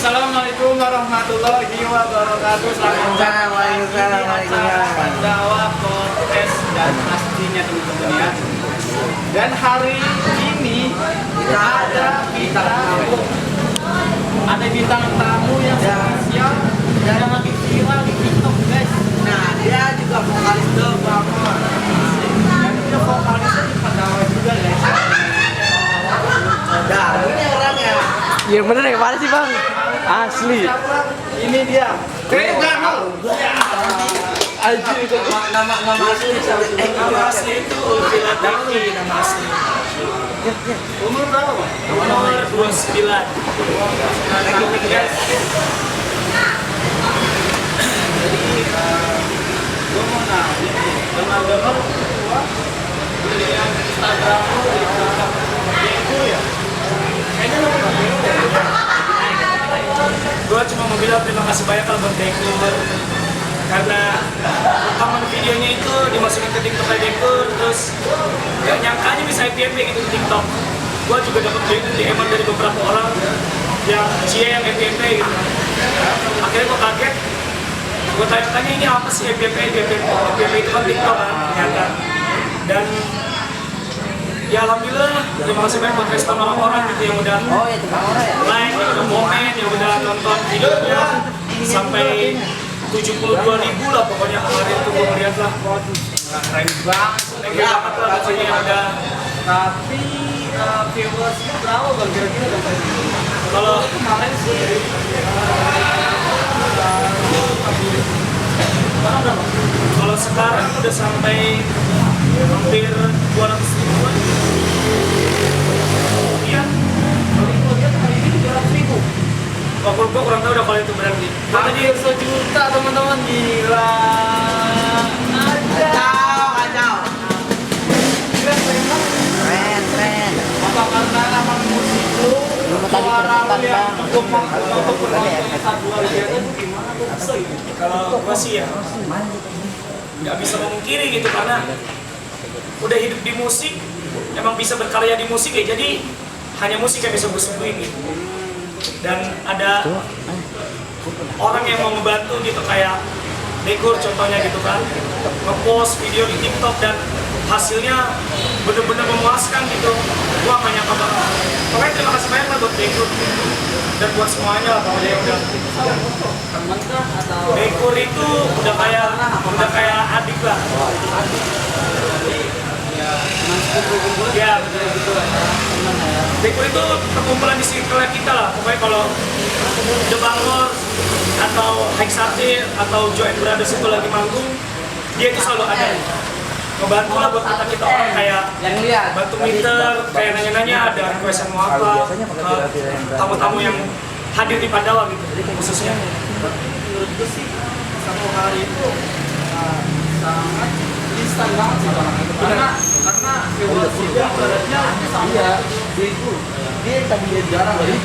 Assalamualaikum warahmatullahi wabarakatuh. Selamat datang di acara Pandawa Podcast dan pastinya teman-teman ya. Dan hari ini ada bintang tamu yang spesial dan yang lagi viral di TikTok guys. Nah, dia juga vokalis The Bangor. Dan dia vokalisnya di Pandawa juga guys. Nah, ini orangnya. Yang bener yang mana sih bang? Asli. Ini dia. Anjir itu. Nama asli Nama asli itu Ulfila Daki, nama asli. Umur berapa Bang? Umur 29. Guys. Jadi gue mau nanya, dengar di Instagram lu itu ya? Kayaknya lu gue cuma mau bilang terima kasih banyak kalau buat Dekur karena rekaman videonya itu dimasukin ke TikTok Dekur, terus gak nyangka aja bisa FYP gitu di TikTok. Gue juga dapat DM dari beberapa orang yang yang FYP gitu. Akhirnya gue kaget, gue tanya-tanya ini apa sih FYP itu kan TikTok kan ternyata. Dan ya alhamdulillah terima kasih banyak buat respon orang-orang gitu yang udah like, yang udah komen, yang udah nonton videonya sampai 72.000 lah pokoknya kemarin tuh gue ngeliat lah. Keren banget, thank you banget lah pokoknya yang udah. Tapi viewersnya berapa bang kira-kira? Kalau Kemarin sih kalau sekarang udah sampai hampir 200.000-an. Iya. kalau gue lihat hari ini 200.000. Gue kurang tahu udah kalau itu berarti. Hampir 1 juta teman-teman, gila. Kacau. Keren. Apa karena emang musik lu, suara lu yang gemak atau penontonnya saat luar biasa itu gimana tuh bisa gitu? Kalau gue sih ya nggak bisa memungkiri gitu karena udah hidup di musik, emang bisa berkarya di musik ya, jadi hanya musik yang bisa gue suguhin gitu. Dan ada orang yang mau membantu gitu kayak Dekur contohnya gitu kan, ngepost video di TikTok dan hasilnya bener-bener memuaskan gitu. Gua gak nyangka banget. Pokoknya terima kasih banyak lah buat Dekur dan buat semuanya lah pokoknya udah. Temen kah atau Dekur itu udah kayak adik lah. Ya, Dekur itu perkumpulan di circle kita lah. Pokoknya kalau The Bangor atau Hexatir atau Join Brothers itu lagi manggung, dia itu selalu ada. Ngebantu lah buat kita orang kayak yang lihat bantu meter, kayak nanya-nanya ada request yang mau apa ke tamu-tamu yang hadir di Pandawa gitu, khususnya. menurut gue sih satu hari itu sangat instan banget sih bang. Karena viewers dia beratnya sama dia tadi dia jarang banget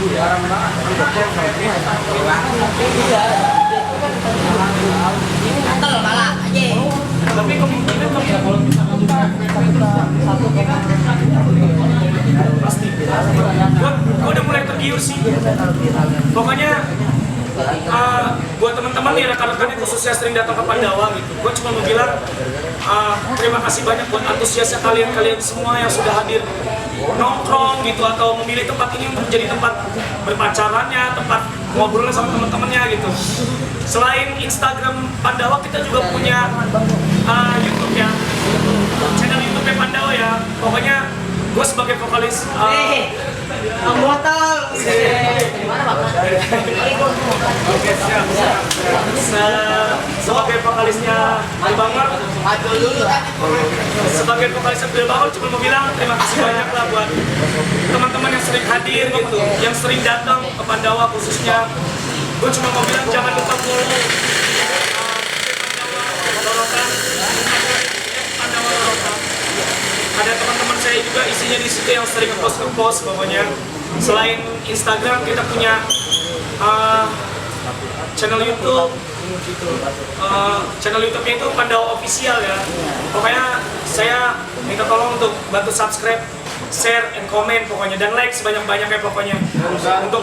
ini mantel malah aja. Tapi kemungkinan kalau misalkan pasti gue udah mulai tergiur sih. Pokoknya buat teman-teman nih rekan-rekan yang khususnya sering datang ke Pandawa gitu, gue cuma mau bilang terima kasih banyak buat antusiasnya kalian semua yang sudah hadir nongkrong gitu atau memilih tempat ini untuk menjadi tempat berpacarannya, tempat ngobrolnya sama teman-temannya gitu. Selain Instagram Pandawa, kita juga punya YouTube ya, channel YouTube Pandawa ya. Pokoknya gue sebagai vokalis botol gimana bang? Oke, siap. Sebagai vokalisnya The Bangor, sebagai vokalisnya The Bangor cuma mau bilang terima kasih banyak lah buat teman-teman yang sering hadir gitu, yang sering datang ke Pandawa khususnya. Gue cuma mau bilang jangan lupa follow Pandawa Rorotan. Ada teman-teman saya juga isinya di situ yang sering ngepost pokoknya. Selain Instagram kita punya channel YouTube. Channel YouTube-nya itu Pandawa Official ya. Pokoknya saya minta tolong untuk bantu subscribe share and comment pokoknya, dan like sebanyak-banyaknya pokoknya untuk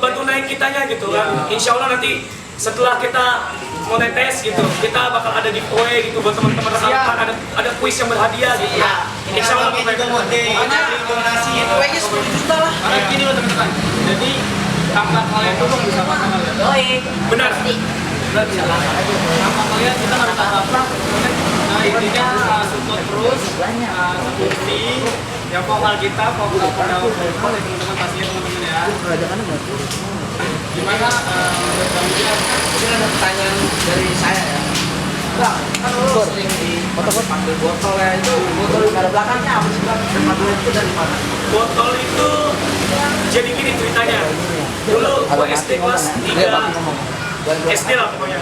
bantu naik kitanya gitu kan. Insya Allah nanti setelah kita monetes gitu, kita bakal ada giveaway gitu buat teman-teman rekan, ada kuis yang berhadiah gitu. Insya Allah juga mau donasi giveaway-nya 10 juta lah. Karena gini loh teman-teman. Jadi tanpa kalian tuh bisa makan kalian. Benar. Benar bisa makan. Tanpa kalian kita nggak bisa apa-apa. Nah intinya support terus, seperti yang vokal kita, vokal pada vokal ya teman-teman, pastinya teman-teman ya. Gimana menurut kalian? Mungkin ada pertanyaan dari saya ya. Bang, kan lu sering dipanggil botol ya, itu botol di belakangnya apa sih Bang? Botol itu dari mana? Botol itu jadi gini ceritanya. Dulu gua SD kelas 3 SD lah pokoknya.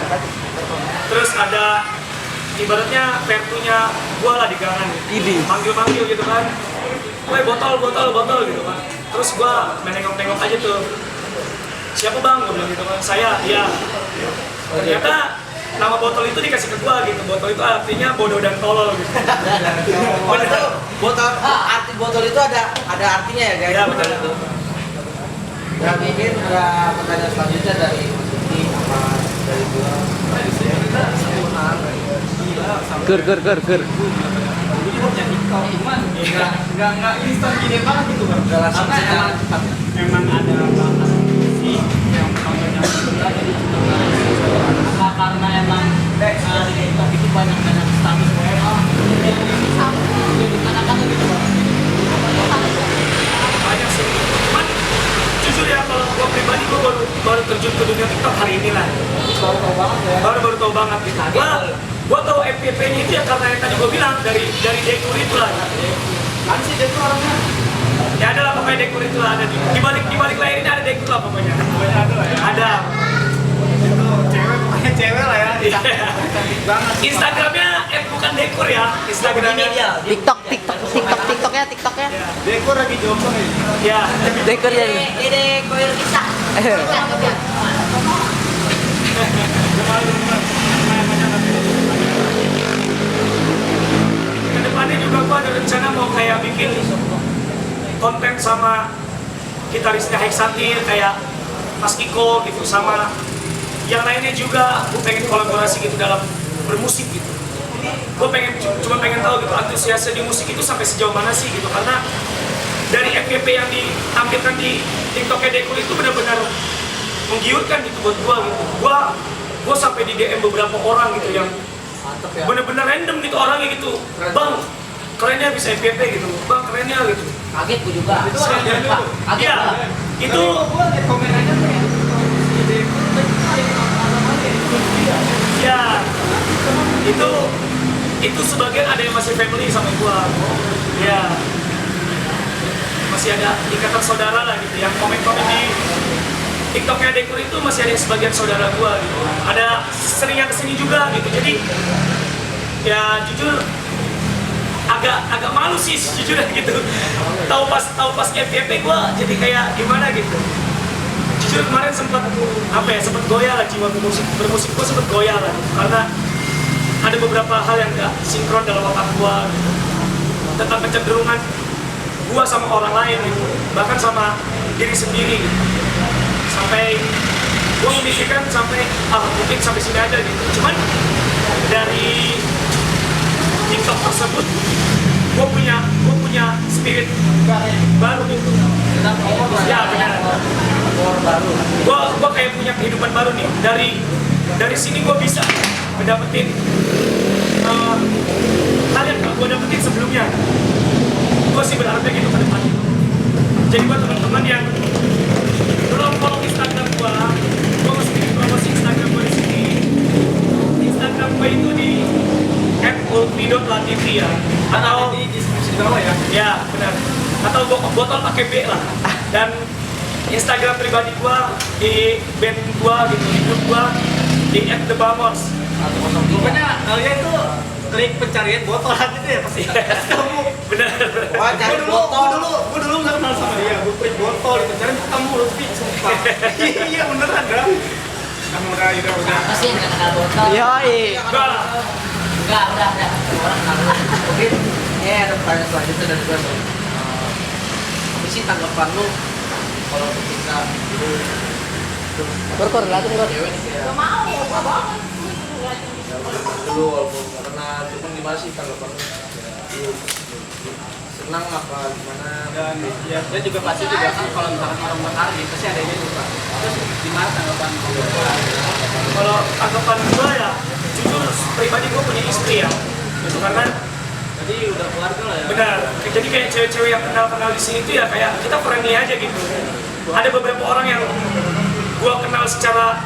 Terus ada ibaratnya pertunya gua lah di gangan. Manggil-manggil gitu kan. Woi botol gitu kan. Terus gua menengok-nengok aja tuh. Siapa Bang? Gua bilang gitu kan. Saya, iya. Ternyata nama botol itu dikasih ke gua gitu. Botol itu artinya bodoh dan tolol gitu. Botol, arti botol itu ada artinya ya guys? Ya betul itu. Dan mungkin ada pertanyaan selanjutnya dari ini apa dari gua? Ger. Jadi kau cuman nggak instan gini banget gitu Bang. Langsung Karena emang ada batas sih yang contohnya jadi apa karena emang di TikTok itu banyak status WA jadi kadang-kadang gitu Bang. Banyak sih. Cuman jujur ya kalau gua pribadi gua baru terjun ke dunia TikTok hari ini lah. Tahu banget ya. Baru tahu banget gitu. Gua tahu FYP-nya itu ya karena yang tadi gua bilang dari Dekur itu lah. Kan sih dia tuh orangnya Ya ada lah pokoknya Dekur itu lah, ada di balik layar ini ada Dekur lah pokoknya. ada lah ya. Ada. Itu pokoknya cewek lah ya. Cantik banget. Instagramnya bukan Dekur ya. Instagramnya TikToknya. Dekor lagi jomblo nih. ya. Dekor ya. Dede koir bisa. Kedepannya juga gua ada rencana mau kayak bikin konten sama gitarisnya Hexatir kayak Mas Kiko gitu, sama yang lainnya juga. Gue pengen kolaborasi gitu dalam bermusik gitu. Gue cuma pengen tahu gitu antusiasnya di musik itu sampai sejauh mana sih gitu, karena dari FYP yang ditampilkan di TikToknya Dekur itu benar-benar menggiurkan gitu buat gue gitu. Gue sampai di DM beberapa orang gitu yang bener-bener random gitu orangnya gitu. Bang, kerennya bisa FYP gitu. Bang, kerennya gitu. Kaget gue juga. Itu orangnya dulu. Kaget Iya, gua. itu Gua liat komen aja tuh. Si Dekor tadi ya itu sebagian ada yang masih family sama gua. Ya. Masih ada ikatan saudara lah gitu. Yang komen-komen di TikToknya Dekur itu masih ada yang sebagian saudara gua gitu. Ada seringnya kesini juga gitu. Jadi ya jujur agak malu sih jujur gitu. Tahu pas FYP gua jadi kayak gimana gitu. Jujur kemarin sempat goyah lah jiwa bermusik gua sempat goyah lah gitu. Karena ada beberapa hal yang gak sinkron dalam otak gua gitu. Tentang kecenderungan gua sama orang lain gitu, bahkan sama diri sendiri gitu. Sampai gua memikirkan sampai mungkin sampai sini aja gitu. Cuman dari TikTok tersebut gua punya spirit baru gitu. Ya benar. Gua kayak punya kehidupan baru nih. Dari sini gua bisa mendapetin hal yang gak gua dapetin sebelumnya. Gua sih berharapnya gitu ke depan. Jadi buat teman-teman yang belum follow Instagram gua masih bikin promosi Instagram gua di sini. Instagram gua itu di @ulfi.latifi ya. Atau di deskripsi bawah ya. ya benar. Atau botol pakai B lah. Dan Instagram pribadi gua di band gua gitu, di grup gua di @thebamors. Pokoknya kalian tuh klik pencarian botol aja deh pasti ketemu. Benar. Wah, cari botol. Gue dulu nggak kenal sama dia. Gue klik botol di pencarian ketemu Lutfi, sumpah. Iya beneran dah. Kamu udah. Apa sih yang gak kenal botol? Yoi. Enggak lah. Enggak, udah. Orang kenal. Mungkin ini ada pertanyaan selanjutnya dari gue. sih tanggapan lu kalau ketika lu Kor latung kor. cewek nih kayak dulu walaupun karena cuma gimana sih tanggapan lu senang apa gimana? Dan ya dia juga pasti juga kan kalau misalkan orang berharga pasti ada ini juga. Terus gimana tanggapan kamu? Kalau tanggapan gue ya, jujur pribadi gue punya istri ya, gitu karena Jadi udah keluarga lah ya. benar. Jadi kayak cewek-cewek yang kenal di sini tuh ya kayak kita friendly aja gitu. Ada beberapa orang yang gue kenal secara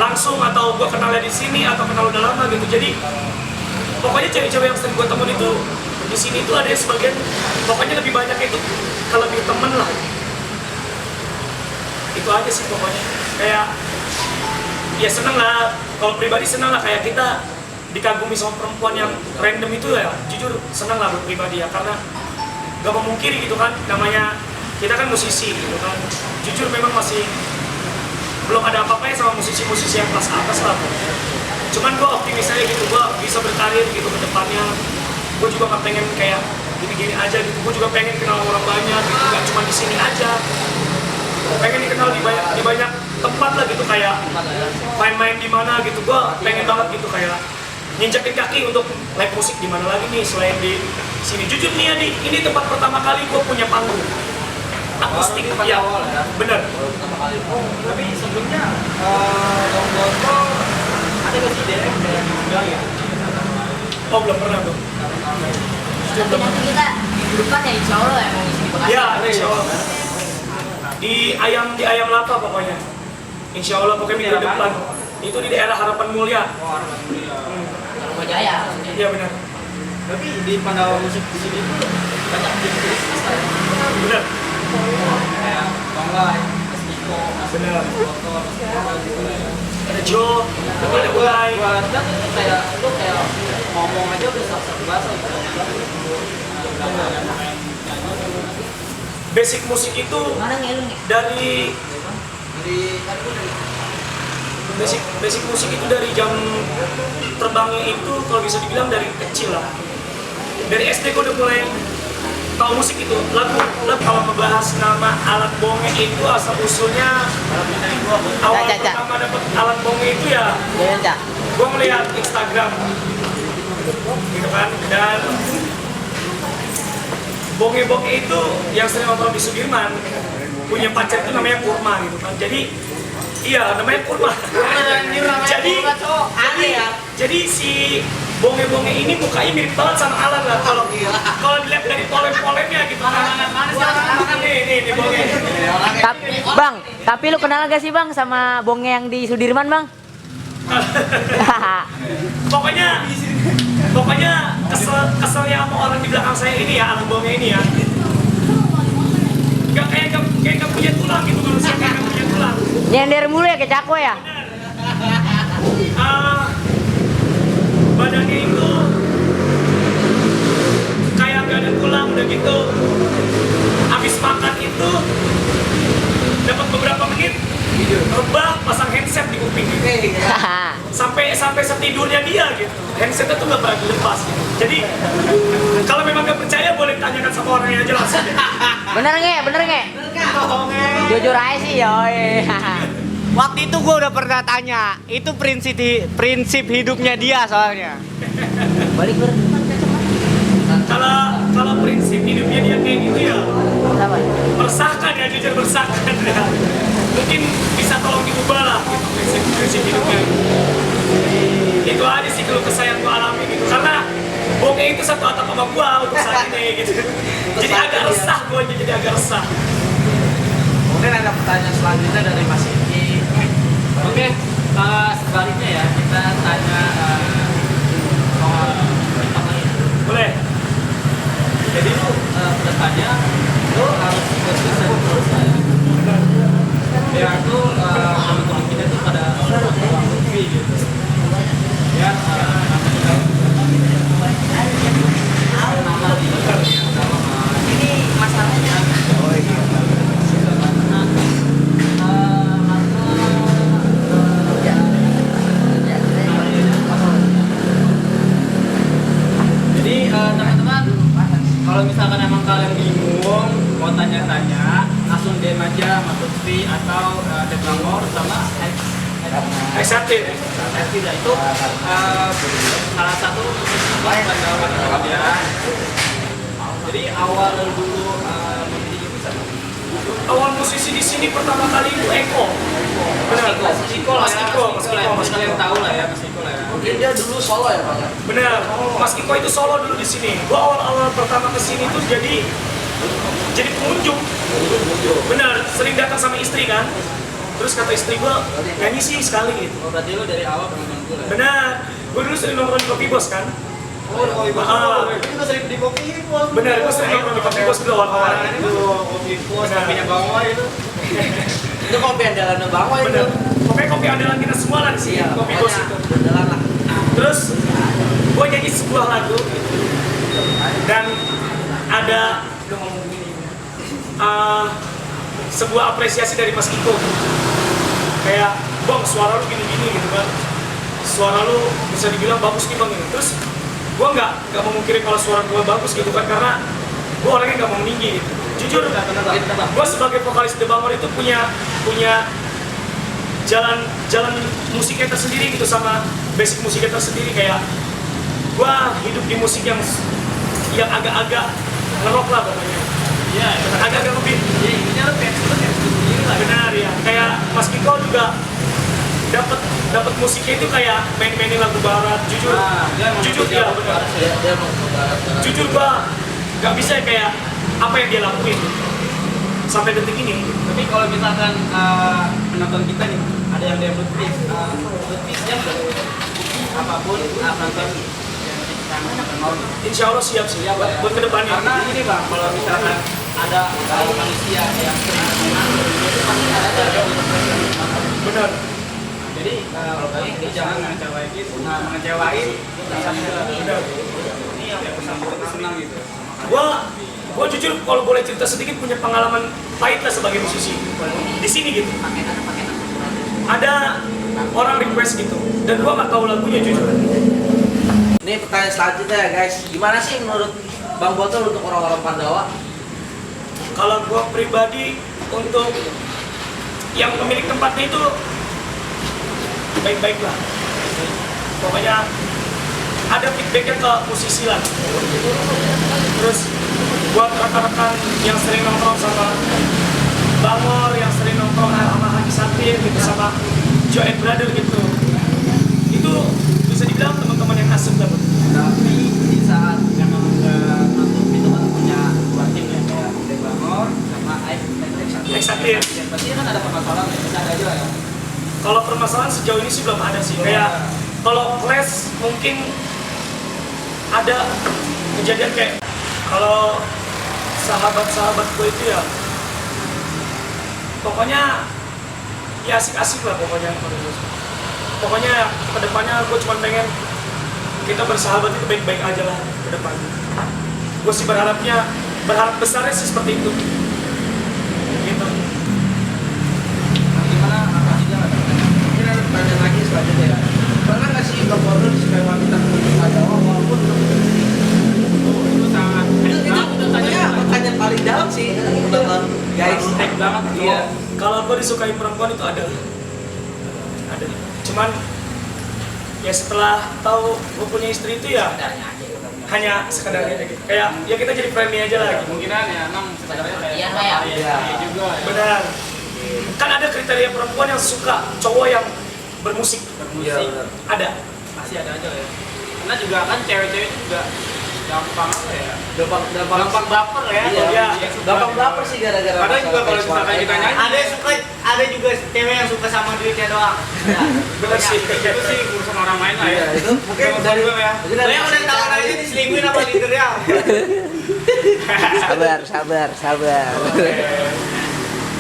langsung atau gue kenalnya di sini atau kenal udah lama gitu. Jadi pokoknya cewek-cewek yang sering gue temuin itu di sini tuh ada yang sebagian, pokoknya lebih banyak itu kalau lebih temen lah. Itu aja sih pokoknya. Kayak ya seneng lah. Kalau pribadi seneng lah kayak kita dikagumi sama perempuan yang random itu ya, jujur seneng lah buat pribadi ya, karena gak memungkiri gitu kan, namanya kita kan musisi gitu kan, jujur memang masih belum ada apa-apanya sama musisi-musisi yang kelas atas lah. Cuman gue optimis aja gitu, gue bisa berkarir gitu ke depannya. Gue juga gak pengen kayak gini-gini aja gitu, gue juga pengen kenal orang banyak gitu, gak cuma di sini aja. Pengen dikenal di banyak tempat lah gitu, kayak main-main di mana gitu, gue pengen banget gitu kayak nginjakin kaki untuk live musik di mana lagi nih selain di sini. Jujur nih ya, ini tempat pertama kali gue punya panggung akustik ya, bener. Tapi sebelumnya Bang Boto ada nggak sih DM yang bilang ya? Oh belum pernah tuh. Tapi nanti kita minggu depan ya insya Allah ya mau isi di Bekasi. Ya, insya Allah. Di ayam lapa pokoknya. Insya Allah pokoknya minggu depan. Itu di daerah Harapan Mulia. Rumah Jaya. Iya benar. Tapi di Pandawa musik di sini tuh banyak jenis Benar. kayak Bang Lai, Mas Niko, Mas Benar. Boto, Ada Jo, ada Ulay. Buat dan itu kayak lu kayak ngomong aja udah satu bahasa gitu. Basic musik itu Mana ngelung ya? dari basic musik itu dari jam terbangnya itu kalau bisa dibilang dari kecil lah. Dari SD gue udah mulai tahu musik itu. Lagu kalau membahas nama alat bonge itu asal usulnya awal pertama dapat alat bonge itu ya Jangan cak. gue melihat Instagram gitu kan, dan bonge-bonge itu yang sering nongkrong di Sudirman punya pacar itu namanya Kurma gitu kan. Jadi iya namanya Kurma. Jadi si bonge-bonge ini mukanya mirip banget sama Alan lah kalau dilihat dari polem-polemnya gitu kan. Nih bonge. Tapi lu kenal gak sih bang sama bonge yang di Sudirman bang? Pokoknya keselnya sama orang di belakang saya ini ya, Alan bonge ini ya. Kayak punya tulang gitu, manusia kayak gak punya tulang. Nyender mulu ya kayak cakwe ya? Badannya itu kayak gak ada tulang, udah gitu habis makan itu dapat beberapa menit rebah pasang handset di kuping gitu. sampai setidurnya dia gitu, handsetnya tuh gak pernah dilepas gitu. Jadi kalau memang gak percaya boleh tanyakan sama orangnya aja langsung. Bener nge? Jujur aja sih yoi. Waktu itu gue udah pernah tanya, itu prinsip hidupnya dia soalnya. Balik ber. Kalau prinsip hidupnya dia kayak gitu ya Apa? meresahkan ya, jujur meresahkan ya. Mungkin bisa tolong diubah lah gitu, prinsip hidupnya. Itu aja sih kalau kesah yang gua alami gitu, karena bonge itu satu atap sama gua untuk saat ini gitu. Jadi agak resah gua, jadi agak resah. Mungkin ada pertanyaan selanjutnya dari Mas Iki. Oke, sebaliknya ya kita tanya soal TikTok lagi. Boleh? Jadi lu kedepannya lu harus konsisten terus ya. Biar tuh teman-teman kita tuh pada lebih gitu. Ya, nama di Ini masalahnya. Jadi teman-teman, kalau misalkan emang kalian bingung mau tanya Istri atau Deadbangor sama Excited. itu salah satu pendapat dia. Jadi awal dulu memilih bisa Awal musisi di sini pertama kali itu Eko. Benar. Mas Iko lah ya, Mas Iko. kalian tahu lah ya Mas Iko lah ya. Mungkin dia dulu solo ya Pak? Benar. Mas Iko itu solo dulu di sini. Gua awal-awal pertama ke sini tuh jadi pengunjung. Benar, sering datang sama istri kan. Terus kata istri gua, nyanyi sih sekali gitu. Oh, berarti lu dari awal penonton dulu ya? Benar. Gua dulu sering nongkrong di Kopi Bos kan. Oh, Kopi Bos. Itu juga sering di Kopi Bos. Benar, gua sering nongkrong di Kopi Bos dulu awal-awal. Itu Kopi Bos, kopinya Bangwa itu. Itu kopi andalannya Bangwa itu. Benar. Pokoknya kopi andalan kita semua lah di sini. Kopi Bos itu. Andalan lah. Terus gue nyanyi sebuah lagu dan ada sebuah apresiasi dari Mas Iko, kayak bang suara lu gini-gini gitu kan, suara lu bisa dibilang bagus nih bang ini. Terus gue nggak mau mungkirin kalau suara gue bagus gitu kan, karena gue orangnya nggak mau meninggi gitu. Jujur, gue sebagai vokalis The Bangor itu punya jalan musiknya tersendiri gitu, sama basic musiknya tersendiri. Kayak gua hidup di musik yang agak-agak ngerok lah pokoknya. Iya, Agak-agak lebih. ya intinya lu kayak sendiri lah. Benar ya. Kayak Mas Kiko juga dapat musiknya itu kayak main-mainin lagu barat. Jujur, jujur ya benar. Dia mau ke barat. Jujur gua nggak bisa kayak apa yang dia lakuin sampai detik ini. Tapi kalau misalkan penonton kita nih ada yang notice yang apapun penonton yang kita mau, Insya Allah siap sih ya buat kedepannya. karena ini bang, kalau misalkan ada manusia yang sering menang itu pasti ada yang Benar. jadi ini jangan mengecewain Benar. ini yang bersangkutan senang gitu. Gua jujur kalau boleh cerita sedikit punya pengalaman pahit lah sebagai musisi di sini gitu. Ada orang request gitu dan gua nggak tahu lagunya jujur. Ini pertanyaan selanjutnya ya guys. Gimana sih menurut Bang Botol untuk orang-orang Pandawa? Kalau gua pribadi untuk yang pemilik tempatnya itu baik-baik lah. Pokoknya ada feedbacknya ke musisi lah. Terus buat rekan-rekan yang sering nongkrong sama Bangor, yang sering nongkrong sama Haji Satir gitu, sama Joe and Brother gitu, itu bisa dibilang teman-teman yang asik lah. Tapi di saat memang untuk itu kan punya dua tim ya, kayak Deadbangor sama Aik Satir. Pasti kan ada permasalahan ya, bisa ada aja ya. Kalau permasalahan sejauh ini sih belum ada sih. Kayak kalau clash mungkin ada kejadian kayak kalau sahabat-sahabat gue itu ya pokoknya ya asik-asik lah pokoknya. Pokoknya kedepannya gue cuma pengen kita bersahabat itu baik-baik aja lah ke depan. Gue sih berharap besarnya sih seperti itu. Gitu. Gimana aja lah? Mungkin ada pertanyaan lagi selanjutnya ya. Pernah nggak sih Bang Botol disukai wanita Pandawa walaupun Itu sangat itu pertanyaan paling dalam sih teman-teman guys. tek banget. Iya. Kalau gue disukai perempuan itu ada. Cuman ya setelah tahu gue punya istri itu ya hanya sekedarnya aja gitu. Kayak ya kita jadi friendly aja lah gitu. Kemungkinan ya emang sebenarnya kayak Iya, Pak, ya. iya juga ya. Benar. Kan ada kriteria perempuan yang suka cowok yang bermusik. Iya benar. Ada. Masih ada aja ya. Karena juga kan cewek-cewek itu juga gampang apa ya? Gampang baper ya. Iya. Iya. Gampang baper sih gara-gara. Kadang juga masalah kalau misalkan kita nyanyi, Ada juga cewek yang suka sama duitnya doang. Benar sih. itu sih urusan orang lain lah ya. Iya, itu mungkin dari ya. mungkin dari Saya udah tahu aja diselingkuhin sama leadernya. Sabar.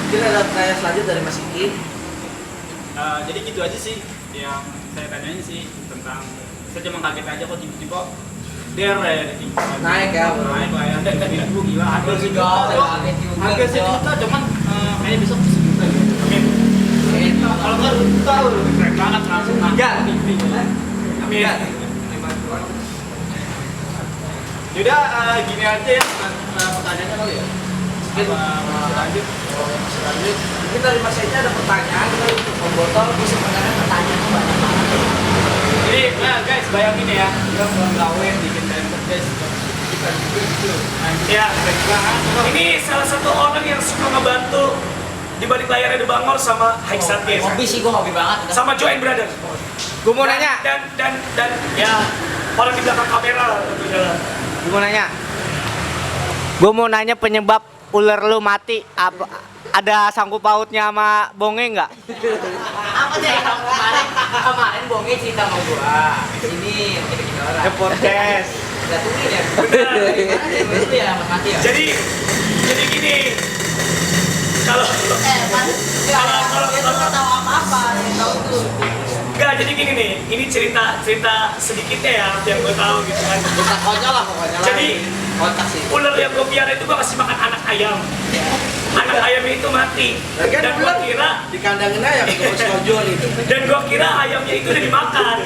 mungkin ada pertanyaan selanjutnya dari Mas Iki. Jadi gitu aja sih yang saya tanyain sih tentang, saya cuma kaget aja kok tiba-tiba der ya di Naik ya, naik lah ya, 7.000 gila, hampir sejuta Juga, doang. kaget juga. Hampir sejuta, cuman kayaknya besok sejuta gitu. Kalau nggak juta udah keren banget langsung Ya. TV gitu. Amin. Yaudah gini aja ya pertanyaannya kali ya. Mungkin lanjut. Mungkin dari Mas Eja ada pertanyaan dari pembotol bisa mengenai pertanyaan tuh banyak banget. Jadi, nah guys, bayangin ya, kita pulang gawe bikin template guys. Kita bikin gitu. Ya, ini salah satu orang yang suka ngebantu di balik layarnya The Bangor sama Haik Satya. Hobi sih, gue hobi banget. Sama Join Brother. Gue mau nanya, Dan ya orang di belakang kamera tentunya. gue mau nanya penyebab ular lu mati apa? Ada sangkut pautnya sama bonge nggak? Apa sih? Kemarin Bonge cerita sama gua. Sini kita orang. Podcast. Udah tungguin ya. Itu ya mati ya. Jadi gini. Kalau Kalau dia tuh nggak tahu apa-apa, dia tahu tuh. enggak, jadi gini nih, ini cerita sedikitnya ya yang gue tahu gitu kan. Kita konyol lah pokoknya. Jadi kontak sih. ular yang gue piara itu gue kasih makan anak ayam. Anak ayamnya itu mati. Lagian Dan gue ular kira di kandangin aja kalau sojol itu. dan gue kira ayamnya itu udah dimakan.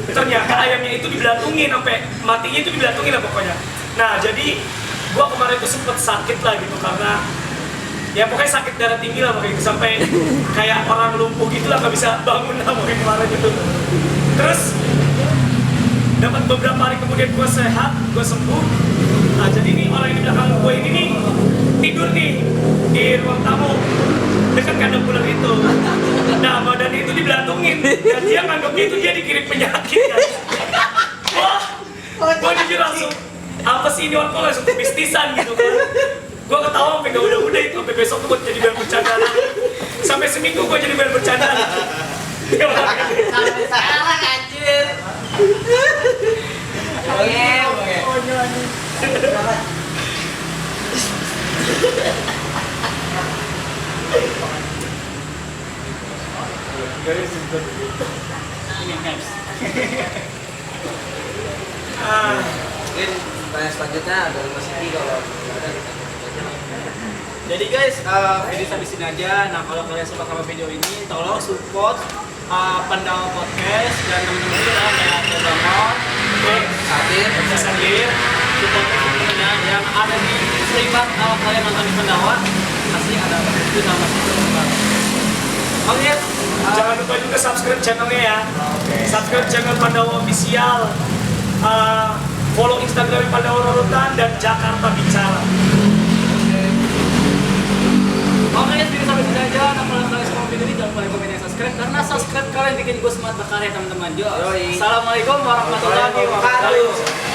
Ternyata ayamnya itu dibelatungin sampai matinya itu dibelatungin lah pokoknya. Nah jadi gue kemarin itu sempet sakit lah gitu karena ya pokoknya sakit darah tinggi lah pokoknya itu sampai kayak orang lumpuh gitu lah nggak bisa bangun lah pokoknya kemarin itu. Terus dapat beberapa hari kemudian gue sehat, gue sembuh. Nah jadi ini orang yang di belakang gue ini nih tidur nih di ruang tamu dekat kandang ular itu. Nah badannya itu dibelantungin dan dia nganggapnya itu dia dikirim penyakit kan. Wah, gue jujur langsung apa sih ini orang kok langsung bisnisan gitu kan. Gue ketawa sampai gak udah itu sampai besok gue jadi bahan bercanda lagi. Sampai seminggu gue jadi bahan bercanda. Sampai sekarang anjir. Oke. Ini guys. Mungkin pertanyaan selanjutnya dari Mas Iki kalau ada. Jadi guys, video sampai sini aja. Nah kalau kalian suka sama video ini, tolong support Pandawa Podcast dan teman-teman kita kayak The Bangor, Sadir, support teman-temannya yang ada di Seribat. Kalau kalian nonton di Pandawa, pasti ada itu nama Seribat. Oke, Jangan lupa juga subscribe channelnya ya. Subscribe channel Pandawa Official. Follow Instagram Pandawa Rorotan dan Jakarta Bicara. oke guys, video sampai sini aja. Nah kalau kalian suka video ini, jangan lupa like, komen, dan subscribe karena subscribe kalian bikin gue semangat berkarya teman-teman. Assalamualaikum warahmatullahi wabarakatuh.